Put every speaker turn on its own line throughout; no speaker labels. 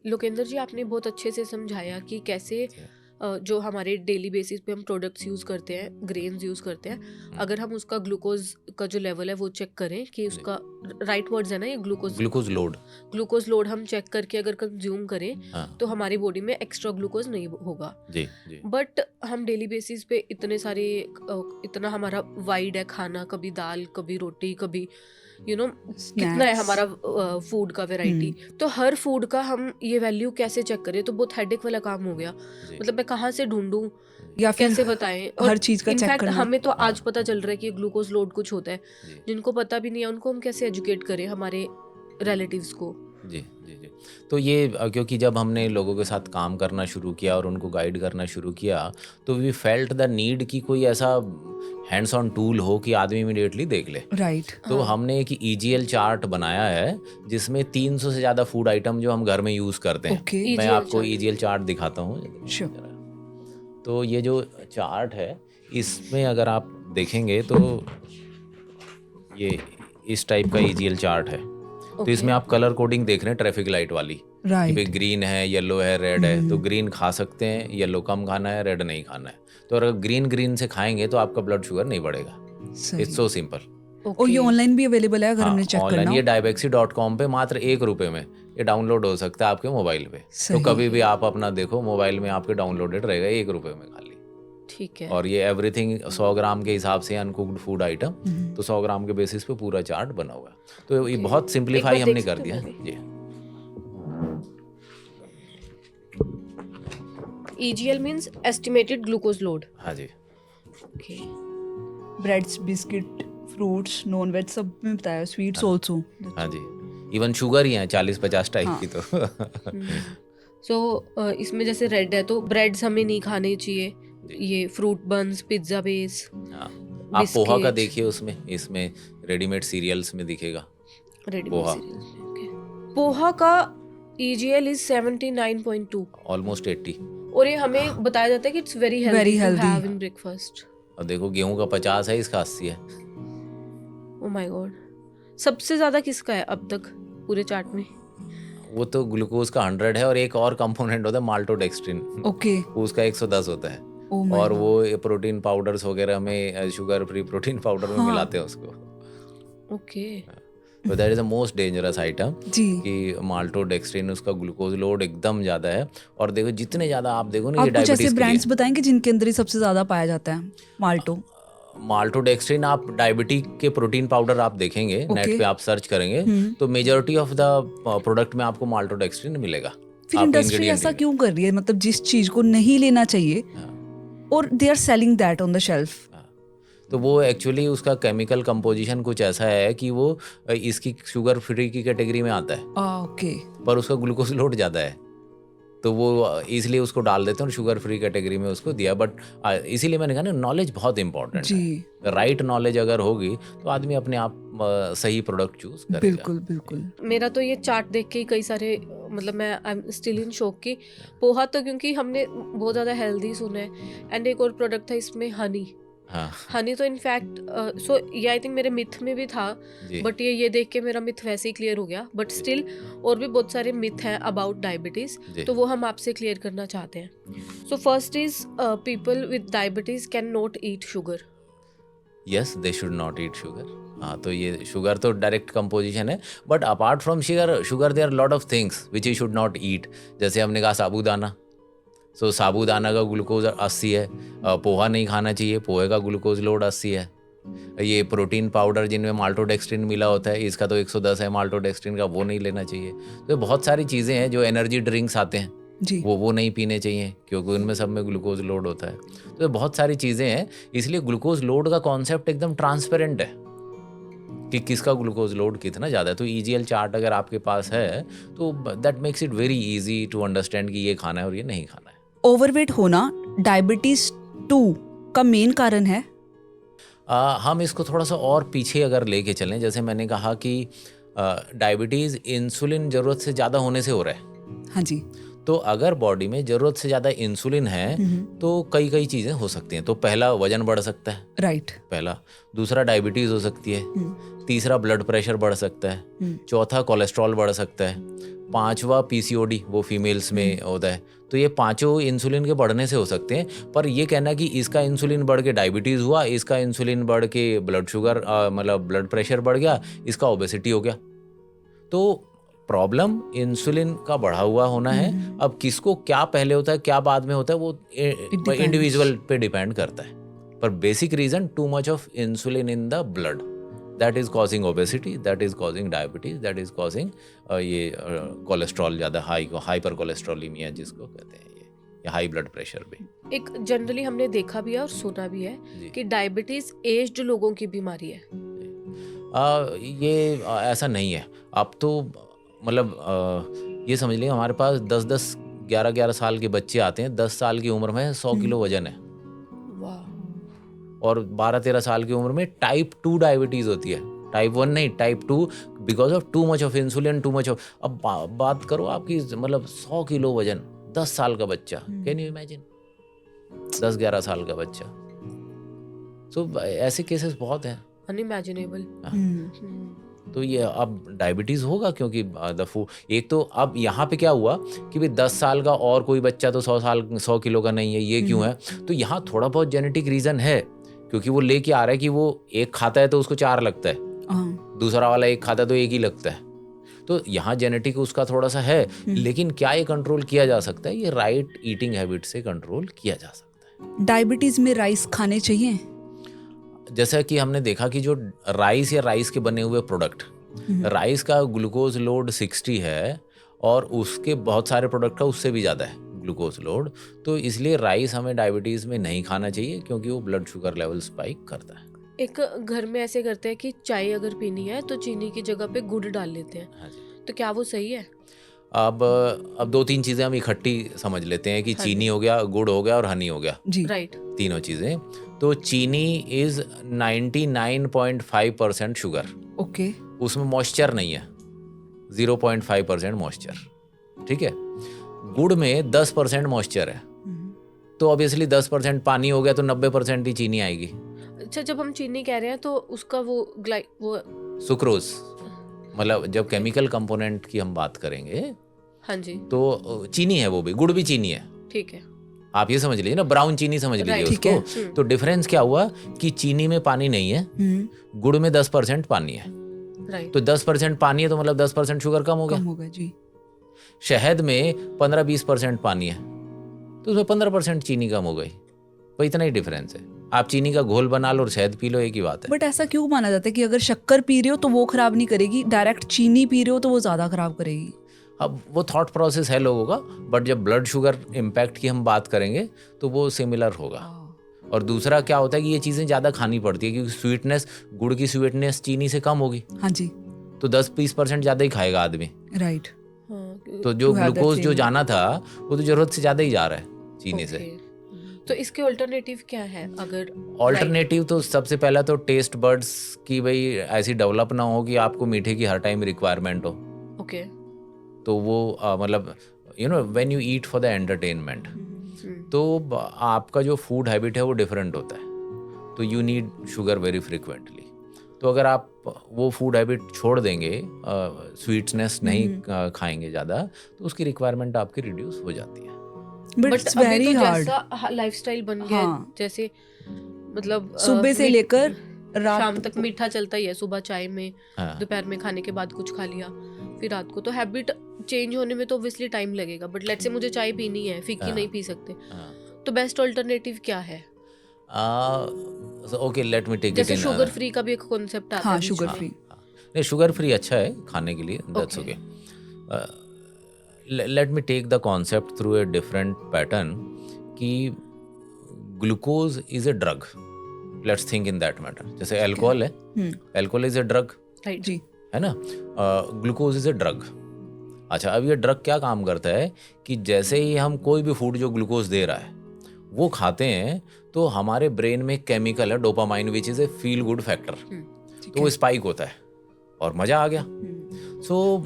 लोकेंद्र जी, आपने बहुत अच्छे से समझाया कि कैसे जो हमारे डेली बेसिस पे हम प्रोडक्ट्स यूज़ करते हैं, ग्रेन्स यूज़ करते हैं, अगर हम उसका ग्लूकोज का जो लेवल है वो चेक करें कि उसका राइट वर्ड्स है ना, ये ग्लूकोज
ग्लूकोज लोड
हम चेक करके अगर कंज्यूम करें तो हमारी बॉडी में एक्स्ट्रा ग्लूकोज नहीं होगा।
जी जी
बट हम डेली बेसिस पे इतने सारे इतना हमारा वाइड है खाना, कभी दाल, कभी रोटी, कभी कितना है हमारा फूड का वैरायटी। तो हर फूड का हम ये वैल्यू कैसे चेक करें? तो बहुत हेडेक वाला काम हो गया। मतलब मैं कहाँ से ढूंढूं
या फिर
कैसे बताएं? और
हर चीज का चेक
इनफैक्ट
करना।
हमें तो आज पता चल रहा है कि ग्लूकोज लोड कुछ होता है। जिनको पता भी नहीं है उनको हम कैसे एजुकेट करें, हमारे रिलेटिव्स को?
जी जी जी। तो ये क्योंकि जब हमने लोगों के साथ काम करना शुरू किया और उनको गाइड करना शुरू किया, तो वी फेल्ट द नीड कि कोई ऐसा हैंड्स ऑन टूल हो कि आदमी इमीडिएटली देख ले।
राइट।
तो हमने एक EGL चार्ट बनाया है जिसमें 300 से ज़्यादा फूड आइटम जो हम घर में यूज़ करते हैं।
ओके।
मैं
EGL
आपको
चार्ट।
EGL चार्ट दिखाता हूँ।
Sure.
तो ये जो चार्ट है इसमें अगर आप देखेंगे तो ये इस टाइप का EGL चार्ट है। तो इसमें आप कलर कोडिंग देख रहे हैं ट्रैफिक लाइट वाली,
राइट।
ग्रीन है, येलो है, रेड है। तो ग्रीन खा सकते हैं, येलो कम खाना है, रेड नहीं खाना है। तो अगर ग्रीन से खाएंगे तो आपका ब्लड शुगर नहीं बढ़ेगा। It's so simple.
और ये ऑनलाइन भी अवेलेबल है अगर हमने चेक
ऑनलाइन
करना
ये
हो।
diabexi.com पे मात्र ₹1 में ये डाउनलोड हो सकता है आपके मोबाइल पे। तो
सही।
कभी भी आप अपना देखो, मोबाइल में आपके डाउनलोडेड रहेगा ₹1 में खाली।
ठीक है।
और ये एवरीथिंग 100 ग्राम के हिसाब से अनकुक्ड फूड आइटम, तो 100 ग्राम के बेसिस पे पूरा चार्ट बना हुआ है। तो ये बहुत सिंप्लीफाई हमने कर दिया है जी।
EGL means estimated glucose load.
हाँ जी।
Okay.
Breads, biscuit, fruits, non veg सब में बताया, स्वीट्स आल्सो।
हाँ जी, इवन शुगर ही है 40-50 टाइप की। तो
सो इसमें जैसे रेड है तो ब्रेड्स हमें नहीं खाने चाहिए, ये फ्रूट बन्स, पिज्जा बेस,
आप पोहा का देखिए, उसमें इसमें रेडीमेड सीरियल्स में दिखेगा पोहा।
पोहा का EGL इज 79.2,
ऑलमोस्ट 80।
और ये हमें बताया जाता है कि it's very healthy to have in breakfast.
और देखो गेहूं का 50 है, इसका 80 है।
Oh my god. सबसे ज्यादा किसका है अब तक पूरे चार्ट में?
वो तो ग्लूकोज का 100 है और एक और कंपोनेंट होता है माल्टोडेक्स्ट्रिन।
ओके।
उसका 110 होता है। और वो प्रोटीन पाउडर्स वगैरह में, शुगर फ्री प्रोटीन पाउडर में मिलाते हैं उसको।
ओके।
तो that is the most dangerous item
जी।
कि माल्टोडेक्स्ट्रिन, उसका ग्लूकोज लोड एकदम ज्यादा है। और देखो जितने ज्यादा आप देखो ना,
आप
ये
कुछ ऐसे
डायबिटीज
ब्रांड्स बताएंगे जिनके अंदर ही सबसे ज्यादा पाया जाता है
माल्टोडेक्स्ट्रिन। आप डायबिटिक के प्रोटीन पाउडर आप देखेंगे नेट पे, आप सर्च करेंगे तो मेजॉरिटी ऑफ द प्रोडक्ट में आपको माल्टोडेक्स्ट्रिन मिलेगा।
फिर इंडस्ट्री ऐसा क्यों कर रही है? मतलब जिस चीज को नहीं लेना चाहिए और they are selling that on the shelf.
तो वो एक्चुअली उसका केमिकल कंपोजिशन कुछ ऐसा है कि वो इसकी शुगर फ्री की कैटेगरी में आता है।
ओके।
पर उसका ग्लूकोज लोड ज़्यादा है, तो वो इसलिए उसको डाल देते हैं और शुगर फ्री कैटेगरी में उसको दिया। बट इसीलिए मैंने कहा ना, नॉलेज बहुत इंपॉर्टेंट है। राइट नॉलेज अगर होगी तो आदमी अपने आप सही प्रोडक्ट चूज करेगा।
बिल्कुल बिल्कुल।
मेरा तो ये चार्ट देख के ही कई सारे, मतलब मैं I am still in shock कि पोहा तो क्योंकि हमने बहुत ज़्यादा हेल्दी सुना है, एंड एक और प्रोडक्ट था इसमें हनी।
हाँ।
हनी तो इनफैक्ट सो ये आई थिंक मेरे मिथ में भी था, बट ये देख के मेरा मिथ वैसे ही क्लियर हो गया। बट स्टिल और भी बहुत सारे मिथ हैं अबाउट डायबिटीज, तो वो हम आपसे क्लियर करना चाहते हैं। So first is people with diabetes can not eat sugar.
Yes, they should not eat sugar. हाँ, तो ये शुगर तो डायरेक्ट कंपोजिशन है, but apart from sugar there lot of things which you should not eat. जैसे हमने कहा साबूदाना, सो साबूदाना का glucose 80 है। पोहा नहीं खाना चाहिए, पोहे का ग्लूकोज लोड 80 है। ये प्रोटीन पाउडर जिनमें माल्टोडेक्स्ट्रिन मिला होता है, इसका तो 110 है माल्टोडेक्स्ट्रिन का, वो नहीं लेना चाहिए। तो बहुत सारी चीज़ें हैं। जो एनर्जी ड्रिंक्स आते हैं
जी।
वो नहीं पीने चाहिए, क्योंकि उनमें सब में ग्लूकोज लोड होता है। तो बहुत सारी चीज़ें हैं, इसलिए ग्लूकोज लोड का कॉन्सेप्ट एकदम ट्रांसपेरेंट है कि किसका ग्लूकोज लोड कितना ज़्यादा है। तो EGL चार्ट अगर आपके पास है तो that makes it very easy to understand कि ये खाना है और ये नहीं खाना है।
ओवरवेट होना डायबिटीज 2 का मेन कारण है?
हम इसको थोड़ा सा और पीछे अगर लेके चलें, जैसे मैंने कहा कि डायबिटीज़ इंसुलिन ज़रूरत से ज़्यादा होने से हो रहा है।
हाँ जी।
तो अगर बॉडी में ज़रूरत से ज़्यादा इंसुलिन है तो कई चीज़ें हो सकती हैं। तो पहला, वजन बढ़ सकता है,
राइट।
पहला। दूसरा, डायबिटीज़ हो सकती है। तीसरा, ब्लड प्रेशर बढ़ सकता है। चौथा, कोलेस्ट्रॉल बढ़ सकता है। 5वां पीसीओडी वो फीमेल्स में होता है। तो ये पांचों इंसुलिन के बढ़ने से हो सकते हैं, पर ये कहना कि इसका इंसुलिन बढ़ के डायबिटीज़ हुआ, इसका इंसुलिन बढ़ के ब्लड शुगर मतलब ब्लड प्रेशर बढ़ गया, इसका ओबेसिटी हो गया। तो प्रॉब्लम इंसुलिन का बढ़ा हुआ होना है। अब किसको क्या पहले होता है क्या बाद में होता है वो इंडिविजुअल पे डिपेंड करता है, पर basic reason too much of insulin in the blood, that is causing obesity, that is causing diabetes, that is causing ये कोलेस्ट्रॉल ज़्यादा हाइपर कोलेस्ट्रॉलीमिया जिसको कहते हैं, ये हाई ब्लड प्रेशर भी।
एक जनरली हमने देखा भी है और सुना भी है कि डायबिटीज एज्ड लोगों की बीमारी है।
ये ऐसा नहीं है। अब तो मतलब ये समझ लीजिए हमारे पास 10-10 11-11 साल के बच्चे आते हैं, 10 साल की उम्र में 100 किलो वजन है, और 12-13 साल की उम्र में टाइप 2 डायबिटीज होती है, टाइप 1 नहीं, type 2, because of to much of insulin, to much of. अब बात करो आपकी मतलब 100 किलो वजन, 10 साल का बच्चा, कैन यू इमेजिन, 10-11 साल का बच्चा। सो ऐसे केसेस बहुत हैं,
अनइमेजिनेबल।
तो ये अब डायबिटीज़ होगा क्योंकि द फूड। एक तो अब यहाँ पे क्या हुआ कि भाई 10 साल का और कोई बच्चा तो 100 किलो का नहीं है, ये क्यों है? तो यहाँ थोड़ा बहुत जेनेटिक रीज़न है, क्योंकि वो लेके आ रहा है कि वो एक खाता है तो उसको 4 लगता है, दूसरा वाला एक खाता है तो एक ही लगता है। तो यहाँ जेनेटिक उसका थोड़ा सा है, लेकिन क्या ये कंट्रोल किया जा सकता है? ये राइट ईटिंग हैबिट से कंट्रोल किया जा सकता है।
डायबिटीज में राइस खाने चाहिए?
जैसा कि हमने देखा कि जो राइस या राइस के बने हुए प्रोडक्ट, राइस का ग्लूकोज लोड 60 है और उसके बहुत सारे प्रोडक्ट का उससे भी ज़्यादा है ग्लूकोज लोड, तो इसलिए राइस हमें डायबिटीज़ में नहीं खाना चाहिए क्योंकि वो ब्लड शुगर लेवल स्पाइक करता है।
एक घर में ऐसे करते हैं कि चाय अगर पीनी है तो चीनी की जगह पे गुड़ डाल लेते हैं।
हाँ जी।
तो क्या वो सही है?
अब 2-3 चीज़ें हम इकट्ठी समझ लेते हैं कि चीनी हो गया, गुड़ हो गया और हनी हो गया,
राइट,
तीनों चीज़ें। तो चीनी इज 99.5% शुगर,
ओके,
उसमें मॉइस्चर नहीं है, 0.5% मॉइस्चर, ठीक है। गुड़ में 10% मॉइस्चर है, तो ऑब्वियसली 10% पानी हो गया तो 90% ही चीनी आएगी।
अच्छा, जब हम चीनी कह रहे हैं तो उसका वो
सुक्रोज, मतलब जब केमिकल कंपोनेंट की हम बात करेंगे,
हाँ जी,
तो चीनी है, वो भी गुड़ भी चीनी है,
ठीक है।
आप ये समझ लीजिए ना, ब्राउन चीनी समझ लीजिए उसको। तो डिफरेंस क्या हुआ कि चीनी में पानी नहीं है, गुड़ में 10% पानी है,
राइट।
तो 10% पानी है तो मतलब 10% शुगर कम हो गया
जी।
शहद में 15-20% पानी है तो उसमें 15% चीनी कम हो गई, तो इतना ही डिफरेंस है। आप चीनी का घोल बना लो और शहद पी लो, एक ही बात है।
बट ऐसा क्यों माना जाता है कि अगर शक्कर पी रहे हो तो वो खराब नहीं करेगी, डायरेक्ट चीनी पी रहे हो तो वो ज्यादा खराब करेगी?
अब वो थॉट प्रोसेस है लोगों का, बट जब ब्लड शुगर इम्पैक्ट की हम बात करेंगे तो वो सिमिलर होगा। और दूसरा क्या होता है कि ये चीज़ें ज़्यादा खानी पड़ती है क्योंकि स्वीटनेस, गुड़ की स्वीटनेस चीनी से कम होगी,
हाँ जी,
तो 10-20% ज़्यादा ही खाएगा आदमी,
राइट।
तो जो ग्लूकोज जो जाना था वो तो जरूरत से ज़्यादा ही जा रहा है चीनी से।
तो इसके ऑल्टरनेटिव क्या है? अगर
ऑल्टरनेटिव तो सबसे पहला तो टेस्ट बर्ड्स की भाई ऐसी डेवलप ना हो कि आपको मीठे की हर टाइम रिक्वायरमेंट हो।
ओके,
तो वो मतलब you know when you eat for the entertainment, तो आपका जो फूड हैबिट है वो डिफरेंट होता है, तो you need sugar very frequently. तो अगर आप वो फूड हैबिट छोड़ देंगे, स्वीटनेस नहीं खाएंगे ज़्यादा, तो उसकी रिक्वायरमेंट आपकी रिड्यूस हो जाती है।
But it's very hard.
जैसा लाइफस्टाइल बन गया है, जैसे मतलब
सुबह से लेकर रात
शाम तक मीठा चलता ही है, सुबह चाय में, दोपहर में खाने के बाद कुछ खा लिया, फिर रात को। तो हैबिट चेंज होने में तो ऑब्वियसली टाइम लगेगा, बट लेट्स से मुझे चाय पीनी है, फीकी नहीं पी सकते, तो बेस्ट ऑल्टरनेटिव क्या है?
Okay, let me take it in.
जैसे शुगर फ्री का भी एक कॉन्सेप्ट आता है।
हाँ, शुगर फ्री।
नहीं, शुगर फ्री अच्छा है खाने के लिए, that's okay. Let me take the concept through a different pattern कि glucose is a drug, let's think in that matter. जैसे अल्कोहल है, alcohol is a drug,
right
जी,
है ना। Glucose is a drug. अच्छा, अब ये ड्रग क्या काम करता है कि जैसे ही हम कोई भी फूड जो ग्लूकोज दे रहा है वो खाते हैं, तो हमारे ब्रेन में केमिकल है dopamine, which is a feel good factor, तो वो स्पाइक होता है और मज़ा आ गया। सो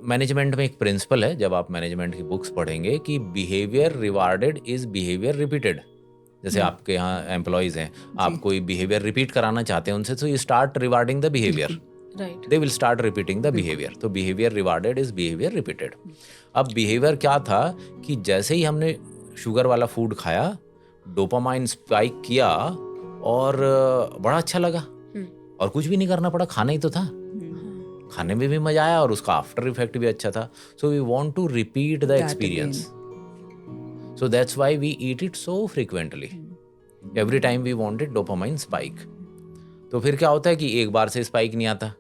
मैनेजमेंट में एक प्रिंसिपल है, जब आप मैनेजमेंट की बुक्स पढ़ेंगे, कि behaviour rewarded is behaviour repeated. जैसे आपके यहाँ एम्प्लॉयज़ हैं, आप कोई बिहेवियर रिपीट कराना चाहते हैं उनसे, तो you start rewarding the behaviour,
right.
They will start repeating the behaviour. तो behaviour rewarded is behaviour repeated. अब बिहेवियर क्या था कि जैसे ही हमने शुगर वाला फूड खाया, डोपामाइन स्पाइक किया और बड़ा अच्छा लगा और कुछ भी नहीं करना पड़ा, खाना ही तो था, खाने में भी मजा आया और उसका आफ्टर इफेक्ट भी अच्छा था। So we want to repeat the experience, so that's why we eat it so frequently, every time we wanted dopamine spike. तो फिर क्या होता है कि एक बार से स्पाइक नहीं आता,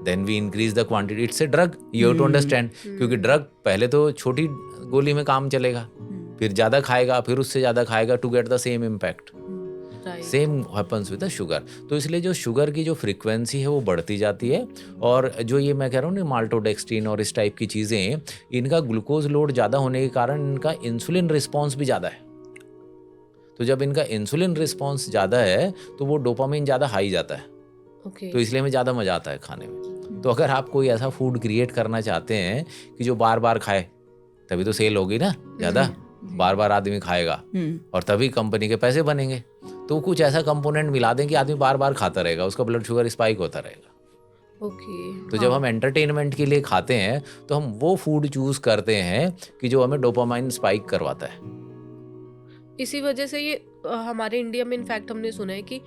then we increase the quantity. It's a drug, you have to understand, क्योंकि ड्रग पहले तो छोटी गोली में काम चलेगा, फिर ज्यादा खाएगा, फिर उससे ज्यादा खाएगा to get the same impact. Same happens with the sugar. तो इसलिए जो शुगर की जो फ्रीक्वेंसी है वो बढ़ती जाती है, और जो ये मैं कह रहा हूँ ना माल्टोडेक्स्ट्रिन और इस टाइप की चीज़ें, इनका ग्लूकोज लोड ज़्यादा होने के कारण इनका इंसुलिन रिस्पॉन्स भी ज़्यादा है। तो जब इनका इंसुलिन रिस्पॉन्स ज़्यादा है तो वो डोपामिन ज़्यादा हाई जाता है, तो इसलिए हमें ज़्यादा मज़ा आता है खाने में। तो अगर आप कोई ऐसा फूड क्रिएट करना चाहते हैं कि जो बार बार खाए, तभी तो सेल होगी ना ज़्यादा, बार बार आदमी खाएगा और तभी कंपनी के पैसे बनेंगे। तो कुछ ऐसा कंपोनेंट मिला दें कि आदमी बार बार खाता रहेगा, उसका ब्लड शुगर स्पाइक होता रहेगा। तो जब हम एंटरटेनमेंट के लिए खाते हैं तो हम वो फूड चूज करते हैं कि जो हमें डोपामाइन स्पाइक करवाता है।
इसी वजह से ये हमारे इंडिया में इनफैक्ट हमने सुना है कि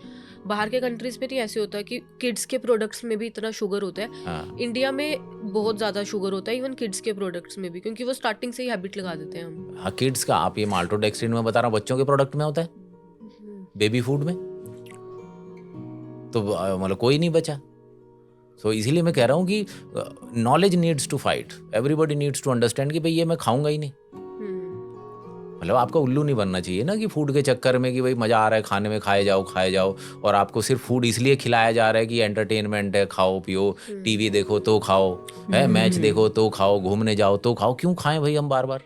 बाहर के कंट्रीज में नहीं ऐसे होता कि किड्स के प्रोडक्ट्स में भी इतना शुगर होता है।
हाँ।
इंडिया में बहुत ज्यादा शुगर होता है इवन किड्स के प्रोडक्ट्स में भी, क्योंकि वो स्टार्टिंग से ही हैबिट लगा देते हैं हम।
हाँ, किड्स का आप ये माल्टोडेक्स्ट्रिन में बता रहा हूँ, बच्चों के प्रोडक्ट में होता है, बेबी फूड में तो मतलब कोई नहीं बचा। सो इसीलिए मैं कह रहा हूँ कि knowledge needs to fight, everybody needs to understand कि भाई ये मैं खाऊंगा ही नहीं। मतलब आपका उल्लू नहीं बनना चाहिए ना कि फूड के चक्कर में कि भाई मजा आ रहा है खाने में, खाए जाओ, और आपको सिर्फ फूड इसलिए खिलाया जा रहा है कि एंटरटेनमेंट है, खाओ पियो, टीवी देखो तो खाओ, है मैच देखो तो खाओ, घूमने जाओ तो खाओ, क्यों खाएं भाई हम बार बार?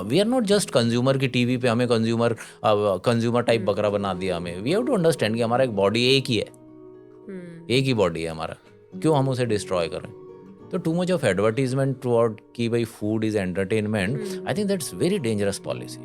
We are not just consumer की टीवी पे हमें कंज्यूमर टाइप बकरा बना दिया हमें। वी हैव टू अंडरस्टैंड कि हमारा एक बॉडी एक ही है, एक ही बॉडी है हमारा, क्यों हम उसे डिस्ट्रॉय करें? तो to much of advertisement toward कि भाई food is entertainment, I think that's very dangerous policy.